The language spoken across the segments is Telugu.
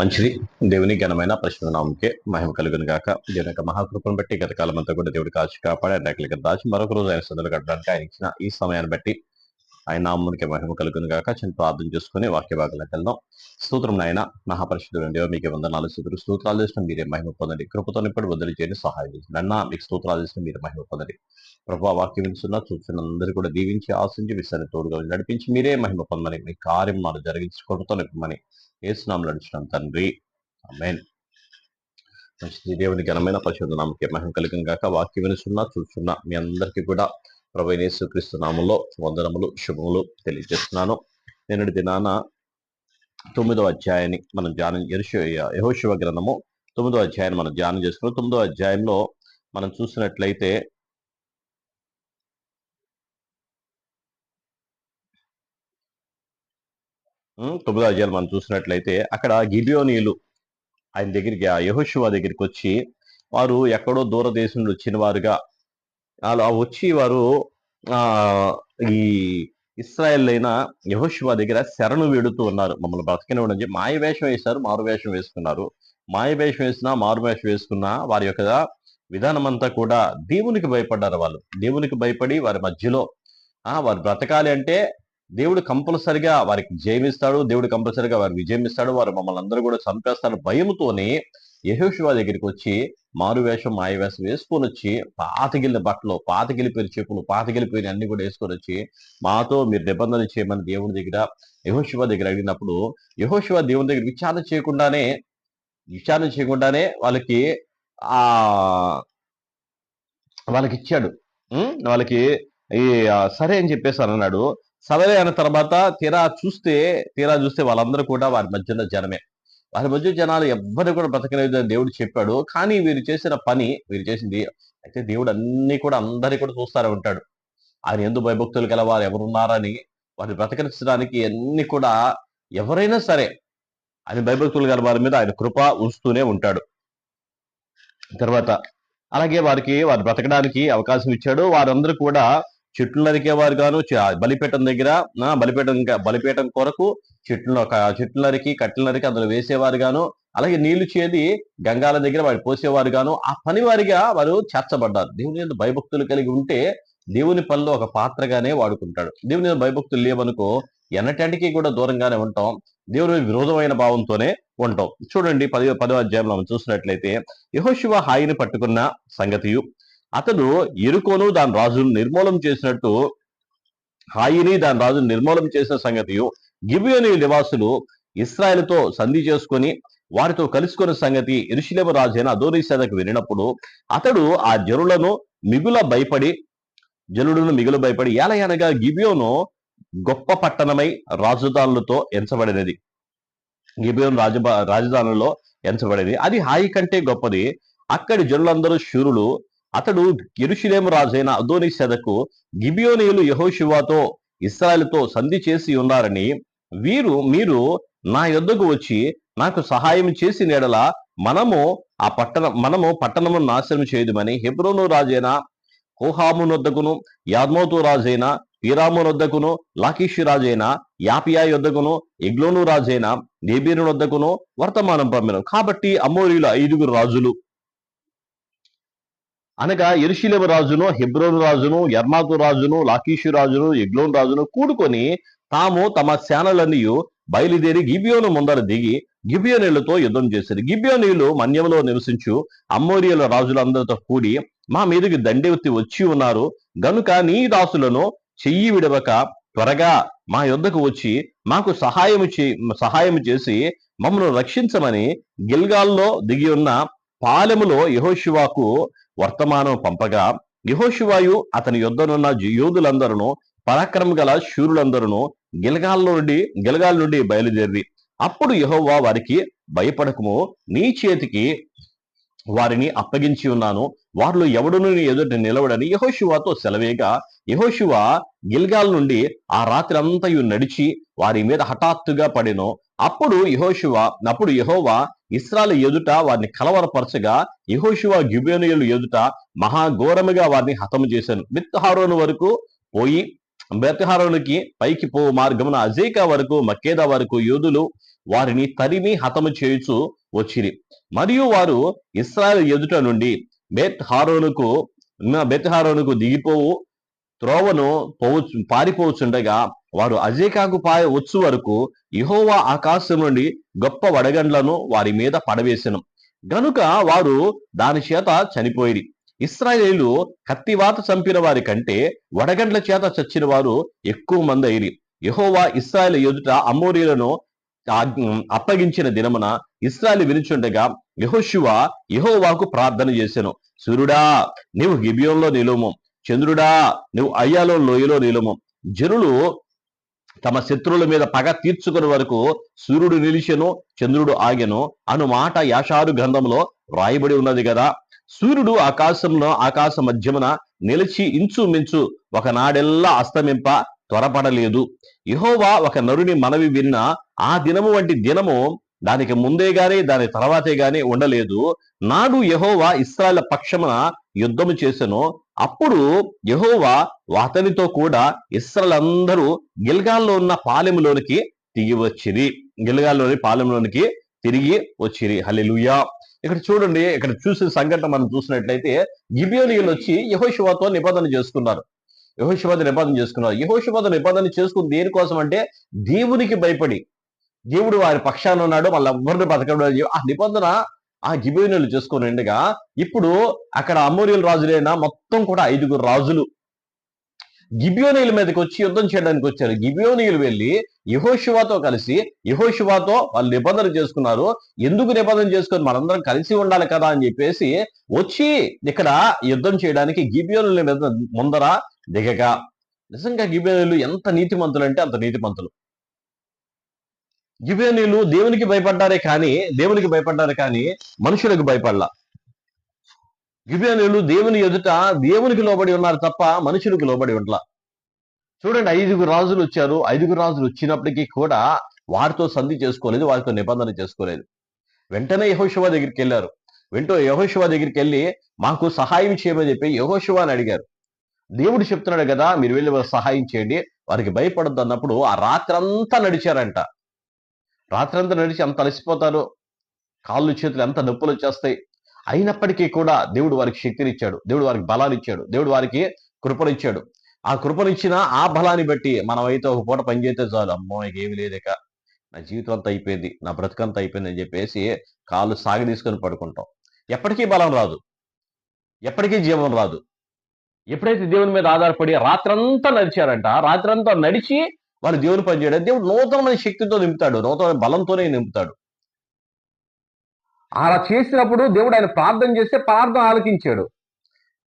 మంచిది. దేవుని ఘనమైన పరిశుద్ధ నామముకే మహిమ కలుగును గాక. దేవుని యొక్క మహాకృపను బట్టి గత కాలం అంతా కూడా దేవుడు కాచి కాపాడి ఆయన రెక్కల కింద దాచి మరొక రోజు ఆయన సన్నిధిలో గడపడానికి ఆయన ఇచ్చిన ఈ సమయాన్ని బట్టి ఆయన నామమునికి మహిమ కలుగును గాక. చిన్న ప్రార్థన చేసుకుని వాక్య భాగంలోకి వెళ్దాం. స్తోత్రం నాయన మహాపరిశుద్ధుడు దేవ, మీకు వందనాలు స్తుతులు స్తోత్రాలు చేసిన మీరే మహిమ పొందండి. కృపతో ఇప్పుడు వదిలి చేయని సహాయం చేయండి. నన్న మీకు స్తోత్రాలు చేసిన మీరే మహిమ పొందండి. ప్రభు వాక్యం వింటున్నా చూస్తున్న అందరూ కూడా దీవించి ఆశించి విశ్వాన్ని తోడుగా నడిపించి మీరే మహిమ పొందమని, మీ కార్యం మాకు జరిగించి కృపతో నింపమని యేసునామములో నడుచున్నాం తండ్రి, ఆమేన్. మంచిది. దేవుని ఘనమైన పరిశుద్ధ నామముకే మహిమ కలుగును గాక. వాక్యం వినుచున్నా చూస్తున్నా మీ అందరికీ కూడా ప్రభువైన యేసుక్రీస్తు నామములో వందనములు శుభములు తెలియజేస్తున్నాను. నిన్నటి దినాన 9వ అధ్యాయాన్ని మనం ధ్యానం యెహోషువ గ్రంథము 9వ అధ్యాయాన్ని మనం ధ్యానం చేసుకున్నాం. 9వ అధ్యాయంలో మనం చూసినట్లయితే 9వ అధ్యాయం మనం చూసినట్లయితే అక్కడ గిబియోనీయులు ఆయన దగ్గరికి, ఆ యెహోషువ దగ్గరికి వచ్చి, వారు ఎక్కడో దూరదేశం నుండి వచ్చిన వారుగా అలా వచ్చి వారు ఆ ఈ ఇశ్రాయేల్ అయిన యెహోషువ దగ్గర శరణు వేడుతూ ఉన్నారు. మమ్మల్ని బ్రతకనివ్వండి అని చెప్పి మాయ వేషం వేశారు, మారు వేషం వేసుకున్నారు. మాయ వేషం వేసినా మారు వేషం వేసుకున్నా వారి యొక్క విధానం అంతా కూడా దేవునికి భయపడ్డారు. వాళ్ళు దేవునికి భయపడి వారి మధ్యలో వారు బ్రతకాలి అంటే దేవుడు కంపల్సరిగా వారికి జయమిస్తాడు, దేవుడు కంపల్సరిగా వారికి విజయం ఇస్తాడు, వారు మమ్మల్ని అందరూ కూడా చంపేస్తారు భయముతోని యెహోషువ దగ్గరికి వచ్చి మారు వేషం మాయ వేషం వేసుకొని వచ్చి పాతగిలిన బట్టలు, పాతగిలిపోయిన చెప్పులు, పాతగిలిపోయిన అన్ని కూడా వేసుకొని వచ్చి మాతో మీరు నిబంధన చేయమని దేవుని దగ్గర యెహోషువ దగ్గర అడిగినప్పుడు యెహోషువ దేవుని దగ్గర విచారణ చేయకుండానే వాళ్ళకి ఆ వాళ్ళకి ఇచ్చాడు. వాళ్ళకి ఈ సరే అని చెప్పేసి అన్నాడు. సరే అన్న తర్వాత తీరా చూస్తే వాళ్ళందరూ కూడా వారి మధ్యలో జనమే. వారి మధ్య జనాలు ఎవ్వరు కూడా బ్రతకలేదు అని దేవుడు చెప్పాడు. కానీ వీరు చేసింది అయితే దేవుడు అన్ని కూడా అందరినీ కూడా చూస్తూనే ఉంటాడు. ఆయన యందు భయభక్తులు గల వారు ఎవరున్నారని వారిని బ్రతకరించడానికి అన్ని కూడా ఎవరైనా సరే ఆయన భయభక్తులు గల వారి మీద ఆయన కృప ఉంచుతూనే ఉంటాడు. తర్వాత అలాగే వారు బ్రతకడానికి అవకాశం ఇచ్చాడు. వారందరూ కూడా చెట్లు నరికేవారు గాను, బలిపీఠం దగ్గర బలిపీఠం కొరకు చెట్లు నరికి కట్టెలు నరికి అందులో వేసేవారు గాను, అలాగే నీళ్లు చేది గంగాల దగ్గర వారు పోసేవారు గాను, ఆ పని వారిగా వారు చేర్చబడ్డారు. దేవుని యందు భయభక్తులు కలిగి ఉంటే దేవుని పనిలో ఒక పాత్రగానే వాడుకుంటాడు. దేవుని యందు భయభక్తులు లేవనుకో ఎన్నటింటికి కూడా దూరంగానే ఉంటాం, దేవుని విరోధమైన భావంతోనే ఉంటాం. చూడండి 10వ అధ్యాయంలో మనం చూసినట్లయితే యెహోషువ హాయిని పట్టుకున్న సంగతియు, అతడు యెరికోను దాని రాజును నిర్మూలం చేసినట్టు హాయిని దాని రాజును నిర్మూలం చేసిన సంగతియు, గిబియోనీ నివాసులు ఇశ్రాయేలుతో సంధి చేసుకొని వారితో కలుసుకున్న సంగతి యెరూషలేము రాజైన అదోనీసెదెకు వినినప్పుడు అతడు ఆ జనులను మిగుల భయపడి ఏలయనగా గిబియోను గొప్ప పట్టణమై రాజధానులతో ఎంచబడినది. గిబియోను రాజధానుల్లో ఎంచబడేది. అది హాయి కంటే గొప్పది. అక్కడి జనులందరూ శూరులు. అతడు యెరూషలేము రాజైన అదోనీసెదెకు గిబియోనీయులు యెహోషువతో ఇశ్రాయేలుతో సంధి చేసి ఉన్నారని మీరు నా యొద్దకు వచ్చి నాకు సహాయం చేసి నేడల మనము పట్టణమును నాశనం చేయదుమని హెబ్రోను రాజైన హోహాము నొద్దకును, యాద్మోతు రాజైన పీరాము నొద్దకును, లాకీషు రాజైన యాపియా యొద్దకును, ఎగ్లోను రాజైన దేబీరు నొద్దకును వర్తమానం పంపెను. కాబట్టి అమోరీయుల 5 రాజులు అనగా యెరూషలేము రాజును, హెబ్రోను రాజును, యర్మాతు రాజును, లాకీషు రాజును, ఎగ్లోను రాజును కూడుకొని తాము తమ సేనలన్నీ బయలుదేరి గిబియోను ముందర దిగి గిబియోనీయులతో యుద్ధం చేశారు. గిబియోనీయులు మన్యంలో నివసించు అమోరీయుల రాజులందరితో కూడి మా మీదకి దండెత్తి వచ్చి ఉన్నారు గనుక నీ దాసులను చెయ్యి విడవక త్వరగా మా యొద్దకు వచ్చి మాకు సహాయం చేసి మమ్మల్ని రక్షించమని గిల్గాల్లో దిగి ఉన్న పాలెములో యెహోషువకు వర్తమానం పంపగా యెహోషువయు అతని యొద్దనున్న యోధులందరూ పరాక్రమం గల శూరులందరూ గిల్గాల్ నుండి బయలుదేరి అప్పుడు యెహోవా వారికి భయపడకము, నీ చేతికి వారిని అప్పగించి ఉన్నాను, వారిలో ఎవడును నీ ఎదుట నిలవడని యెహోషువతో సెలవేగా యెహోషువ గిల్గాల్ నుండి ఆ రాత్రి అంతయు నడిచి వారి మీద హఠాత్తుగా పడెను. అప్పుడు యెహోవా ఇశ్రాయేలు ఎదుట వారిని కలవరపరచగా యెహోషువ గిబియోనీయుల ఎదుట మహాఘోరముగా వారిని హతము చేశాను. బెత్హారోను వరకు పోయి బెత్హారోనుకి పైకి పో మార్గమున అజేకా వరకు మక్కేదా వరకు యోధులు వారిని తరిమి హతము చేయుచు వచ్చిరి. మరియు వారు ఇశ్రాయేలు ఎదుట నుండి బెత్ హారోనుకు దిగిపోవు త్రోవను పారిపోచుండగా వారు అజేకాకు వచ్చు వరకు యెహోవా ఆకాశం నుండి గొప్ప వడగండ్లను వారి మీద పడవేసెను. గనుక వారు దాని చేత చనిపోయిరి. ఇశ్రాయేలీయులు కత్తివాత చంపిన వారి కంటే వడగండ్ల చేత చచ్చిన వారు ఎక్కువ మంది అయిరి. యెహోవా ఇశ్రాయేలు ఎదుట అమోరీయులను అప్పగించిన దినమున ఇశ్రాయేలు వినుచుండగా యెహోషువ యెహోవాకు ప్రార్థన చేసెను. సూర్యుడా నీవు గిబియోన్లో నిలువుము, చంద్రుడా నువ్వు అయ్యాలో లోయలో నిలుము. జనులు తమ శత్రువుల మీద పగ తీర్చుకుని వరకు సూర్యుడు నిలిచెను, చంద్రుడు ఆగెను అను మాట యాషారు గ్రంథంలో వ్రాయబడి ఉన్నది కదా. సూర్యుడు ఆకాశ మధ్యమున నిలిచి ఇంచుమించు ఒకనాడెల్లా అస్తమింప త్వరపడలేదు. యెహోవా ఒక నరుని మనవి విన్న ఆ దినము వంటి దినము దానికి ముందే గాని దాని తర్వాతే గాని ఉండలేదు. నాడు యెహోవా ఇశ్రాయేలు పక్షమున యుద్ధము చేసెను. అప్పుడు యెహోవా అతనితో కూడా ఇశ్రాయేలందరూ గిల్గాల్లో ఉన్న పాలెములోనికి తిరిగి వచ్చిరి. హల్లెలూయా. ఇక్కడ చూడండి, ఇక్కడ చూసిన సంఘటన మనం చూసినట్లయితే గిబియోనీయులు వచ్చి యెహోషువతో నిబంధన చేసుకున్నారు. యెహోషువతో నిబంధన చేసుకుని దేనికోసం అంటే దేవునికి భయపడి, దేవుడు వారి పక్షాన ఉన్నాడు, వాళ్ళెవ్వరిని బతకడం ఆ నిబంధన ఆ గిబియోనీయులు చేసుకుని ఉండగా ఇప్పుడు అక్కడ అమోరీయుల రాజులైన మొత్తం కూడా 5 రాజులు గిబియోనీయుల మీదకి వచ్చి యుద్ధం చేయడానికి వచ్చారు. గిబియోనీయులు వెళ్ళి యెహోషువతో కలిసి యెహోషువతో వాళ్ళు నిబంధన చేసుకున్నారు. ఎందుకు నిబంధన చేసుకొని మనందరం కలిసి ఉండాలి కదా అని చెప్పేసి వచ్చి ఇక్కడ యుద్ధం చేయడానికి గిబియోనీయుల మీద ముందర దిగగా, నిజంగా గిబియోనీయులు ఎంత నీతిమంతులు అంటే అంత నీతిమంతులు. గిబియోనీయులు దేవునికి భయపడ్డారే కానీ మనుషులకు భయపడలా. గిబియోనీయులు దేవుని ఎదుట దేవునికి లోబడి ఉన్నారు తప్ప మనుషులకు లోబడి ఉండలా. చూడండి, 5 రాజులు వచ్చారు. 5 రాజులు వచ్చినప్పటికీ కూడా వారితో సంధి చేసుకోలేదు, వారితో నిబంధన చేసుకోలేదు. వెంటనే యెహోషువ దగ్గరికి వెళ్ళారు. యెహోషువ దగ్గరికి వెళ్ళి మాకు సహాయం చేయమని చెప్పి యెహోషువ అని అడిగారు. దేవుడు చెప్తున్నాడు కదా, మీరు వెళ్ళి సహాయం చేయండి, వారికి భయపడద్దు అన్నప్పుడు ఆ రాత్రంతా నడిచారంట. రాత్రంతా నడిచి అంత అలసిపోతారు, కాళ్ళు చేతులు ఎంత నొప్పులు వచ్చేస్తాయి. అయినప్పటికీ కూడా దేవుడు వారికి శక్తినిచ్చాడు, దేవుడు వారికి బలాన్ని ఇచ్చాడు, దేవుడు వారికి కృపనిచ్చాడు. ఆ కృపనిచ్చిన ఆ బలాన్ని బట్టి మనమైతే ఒక పూట పని చేస్తే చాలు, అమ్మో ఏమి లేదేక, నా జీవితం అంతా అయిపోయింది, నా బ్రతుకంతా అయిపోయింది అని చెప్పేసి కాళ్ళు సాగదీసుకొని పడుకుంటాం. ఎప్పటికీ బలం రాదు, ఎప్పటికీ జీవం రాదు. ఎప్పుడైతే దేవుని మీద ఆధారపడి రాత్రంతా నడిచారంట, రాత్రంతా నడిచి వాళ్ళు దేవుని పని చేయడం, దేవుడు నూతనమైన శక్తితో నింపుతాడు, నూతన బలంతోనే నింపుతాడు. అలా చేసినప్పుడు దేవుడు ఆయన ప్రార్థన చేస్తే ప్రార్థన ఆలకించాడు.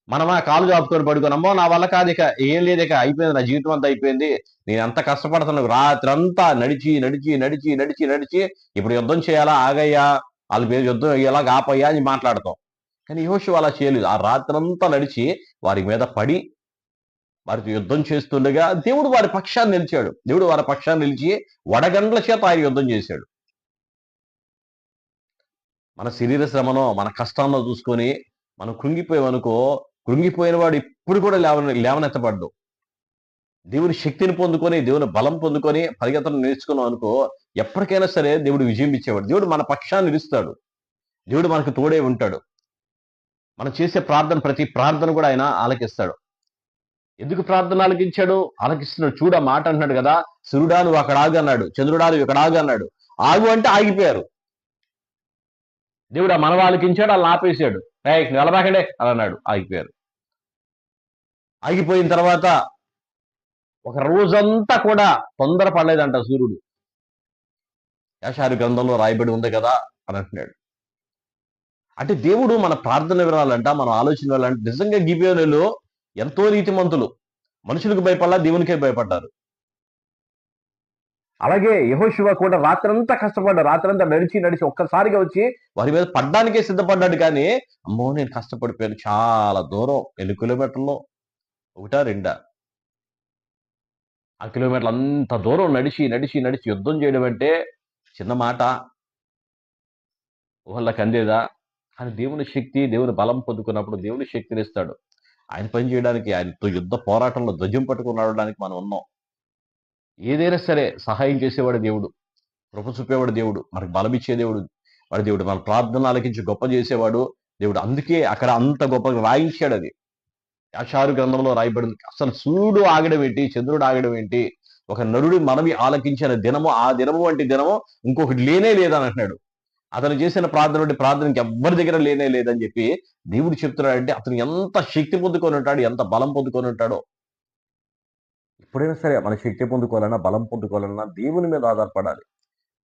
మనం ఆ కాలు చాపుకొని పడుకొని, అమ్మో నా వల్ల కాదు, ఇక ఏం లేదు, ఇక అయిపోయింది, నా జీవితం అంతా అయిపోయింది, నేను ఎంత కష్టపడుతున్నాను, రాత్రంతా నడిచి నడిచి నడిచి నడిచి నడిచి ఇప్పుడు యుద్ధం చేయాలా, ఆగయ్యా, వాళ్ళ మీద యుద్ధం ఎలాగ ఆపయ్యా అని మాట్లాడతాం. కానీ యెహోషువ అలా చేయలేదు. ఆ రాత్రంతా నడిచి వారి మీద పడి వారితో యుద్ధం చేస్తుండగా దేవుడు వారి పక్షాన్ని నిలిచాడు. దేవుడు వారి పక్షాన్ని నిలిచి వడగండ్ల చేత ఆయన యుద్ధం చేశాడు. మన శరీర శ్రమను మన కష్టాల్లో చూసుకొని మనం కృంగిపోయామనుకో, కృంగిపోయిన వాడు ఇప్పుడు కూడా లేవనెత్తబడ్డు. దేవుని శక్తిని పొందుకొని, దేవుని బలం పొందుకొని పరిగెత్తడం నేర్చుకున్నాం అనుకో, ఎప్పటికైనా సరే దేవుడు విజయం ఇచ్చేవాడు. దేవుడు మన పక్షాన్ని నిలుస్తాడు, దేవుడు మనకు తోడే ఉంటాడు. మనం చేసే ప్రతి ప్రార్థన కూడా ఆయన ఆలకిస్తాడు. ఎందుకు ప్రార్థన ఆలకిస్తున్నాడు చూడ మాట అంటున్నాడు కదా, సూర్యుడా నువ్వు అక్కడ ఆగు అన్నాడు, చంద్రుడా నువ్వు ఇక్కడ ఆగు అన్నాడు. ఆగు అంటే ఆగిపోయారు. దేవుడు ఆ మనవ ఆలకించాడు, వాళ్ళని ఆపేశాడు. నిలబాకండే అని అన్నాడు, ఆగిపోయారు. ఆగిపోయిన తర్వాత ఒక రోజంతా కూడా తొందర పడలేదంట సూర్యుడు. యాషారు గ్రంథంలో రాయబడి ఉంది కదా అని అంటున్నాడు. అంటే దేవుడు మన ప్రార్థన వినాలంట, మనం ఆలోచన వినాలంటే. నిజంగా గిబియోనీయులు ఎంతో నీతిమంతులు, మనుషులకు భయపడలా, దేవునికే భయపడ్డారు. అలాగే యెహోషువ కూడా రాత్రంతా కష్టపడ్డాడు, రాత్రంతా నడిచి నడిచి ఒక్కసారిగా వచ్చి వారి మీద పడ్డానికే సిద్ధపడ్డాడు. కానీ అమ్మో నేను కష్టపడిపోయాను, చాలా దూరం, ఎన్ని కిలోమీటర్లు, 1 2 ఆ కిలోమీటర్లు అంత దూరం నడిచి నడిచి నడిచి యుద్ధం చేయడం అంటే చిన్న మాట, వాళ్ళకి అందేదా? కానీ దేవుని శక్తి, దేవుని బలం పొందుకున్నప్పుడు దేవుని శక్తిని ఇస్తాడు. ఆయన పని చేయడానికి, ఆయనతో యుద్ధ పోరాటంలో ధ్వజం పట్టుకుని నడవడానికి మనం ఉన్నాం. ఏదైనా సరే సహాయం చేసేవాడు దేవుడు. కృప చూపేవాడు దేవుడు, మనకు బలమిచ్చే దేవుడు వాడి దేవుడు, మన ప్రార్థన ఆలకించి గొప్ప చేసేవాడు దేవుడు. అందుకే అక్కడ అంత గొప్పగా రాయించాడు అది. యాషారు గ్రంథంలో రాయబడింది. అసలు సూర్యుడు ఆగడం ఏంటి, చంద్రుడు ఆగడం ఏంటి, ఒక నరుడి మనవి ఆలకించిన దినము, ఆ దినము వంటి దినము ఇంకొకటి లేనే లేదని అంటున్నాడు. అతను చేసిన ప్రార్థన వంటి ప్రార్థనకి ఎవ్వరి దగ్గర లేనే లేదని చెప్పి దేవుడు చెప్తున్నాడంటే అతను ఎంత శక్తి పొందుకొని ఉంటాడు, ఎంత బలం పొందుకొని ఉంటాడో. ఎప్పుడైనా సరే మన శక్తి పొందుకోవాలన్నా, బలం పొందుకోవాలన్నా దేవుని మీద ఆధారపడాలి.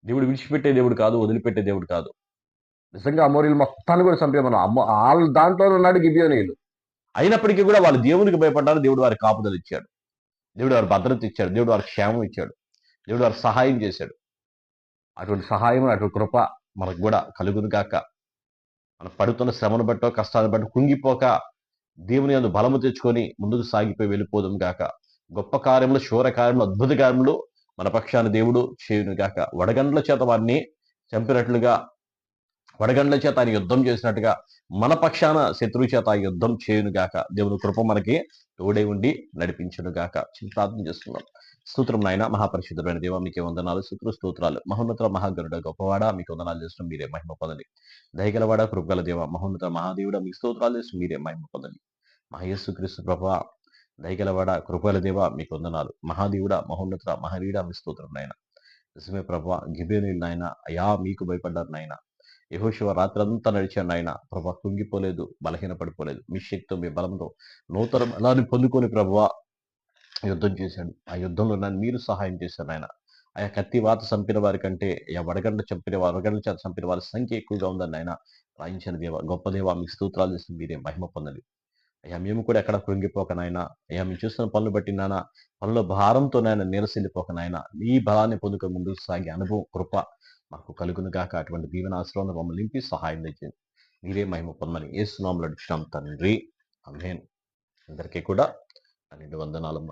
దేవుడు విడిచిపెట్టే దేవుడు కాదు, వదిలిపెట్టే దేవుడు కాదు. నిజంగా అమోరీలు మొత్తాన్ని కూడా చంపేమన్నాం. వాళ్ళ దాంట్లోనే ఉన్నాడు గిబియోనీయులు. అయినప్పటికీ కూడా వాళ్ళు దేవునికి భయపడ్డారు. దేవుడు వారికి కాపుదలు ఇచ్చాడు, దేవుడు వారి భద్రత ఇచ్చాడు, దేవుడు వారికి క్షేమం ఇచ్చాడు, దేవుడు వారికి సహాయం చేశాడు. అటువంటి సహాయం, అటువంటి కృప మనకు కూడా కలుగును గాక. మనం పడుతున్న శ్రమను బట్టో, కష్టాన్ని బట్టో కుంగిపోక దేవుని యందు బలము తెచ్చుకొని ముందుకు సాగిపోయి వెళ్ళిపోదాం గాక. గొప్ప కార్యములు, శూర కార్యములు, అద్భుత కార్యములు మన పక్షాన దేవుడు చేయును గాక. వడగండ్ల చేత వారిని చంపినట్లుగా, వడగండ్ల చేత ఆయన యుద్ధం చేసినట్టుగా మన పక్షాన శత్రువు చేత ఆ యుద్ధం చేయును గాక. దేవుని కృప మనకి తోడై ఉండి నడిపించును గాక. చిన్న ప్రార్థన చేస్తున్నాం. స్తోత్రం నాయన, మహాపరిశుద్ధమైన దేవ, మీకే వందనాలు, స్తోత్రాలు. మహోన్నత మహాగరుడ గొప్పవాడ, మీకు వందనాలు చేస్తున్నాం. మీరే మహిమ పొందండి. దయగలవాడ, కృపగల దేవ, మహోన్నత మహాదేవుడ, మీకు స్తోత్రాలు చేస్తున్నాం. మీరే మహిమ పొందండి. మా యేసుక్రీస్తు ప్రభా, దయగలవాడ, కృపగల దేవ, మీకు వందనాలు. మహాదేవుడ, మహోన్నత మహనీయుడ, మీ స్తోత్రం నాయన. నిజమే ప్రభా, గిబియోనీయులు నాయన, అయా మీకు భయపడ్డారు నాయన. యెహోషువ రాత్రంతా నడిచాడు నాయన. ప్రభా, కుంగిపోలేదు, బలహీన పడిపోలేదు. మీ శక్తితో, మీ బలంతో నూతన బలాన్ని పొందుకొని ప్రభువా యుద్ధం చేశాడు. ఆ యుద్ధంలో నన్ను మీరు సహాయం చేశారు ఆయన. ఆయా కత్తి వాత చంపిన వారి కంటే ఆ వడగండ్ల వడగండ్ల చేత చంపిన వారి సంఖ్య ఎక్కువగా ఉందని ఆయన రాయించిన దేవ, గొప్ప దేవ, మీకు స్తోత్రాలు చేసి మీరే మహిమ పొందండి. అయ్యా మేము కూడా ఎక్కడ కృంగిపోక నాయన, అయ్యా మేము చూస్తున్న పనులు బట్టి నాయన, పనుల భారంతో నాయన నీరసిల్లిపోక నాయన, మీ బలాన్ని పొందుకొని ముందుకు సాగే అనుభవం, కృప మాకు కలుగును గాక. అటువంటి దీవెన ఆశ్రమంలో మమ్మల్ని నింపి సహాయం తెచ్చింది. మీరే మహిమ పొందమని యేసు నామములో అడుగుచున్నాం తండ్రి. ఆమేన్. అందరికీ కూడా 12 వందనాలమ్మ.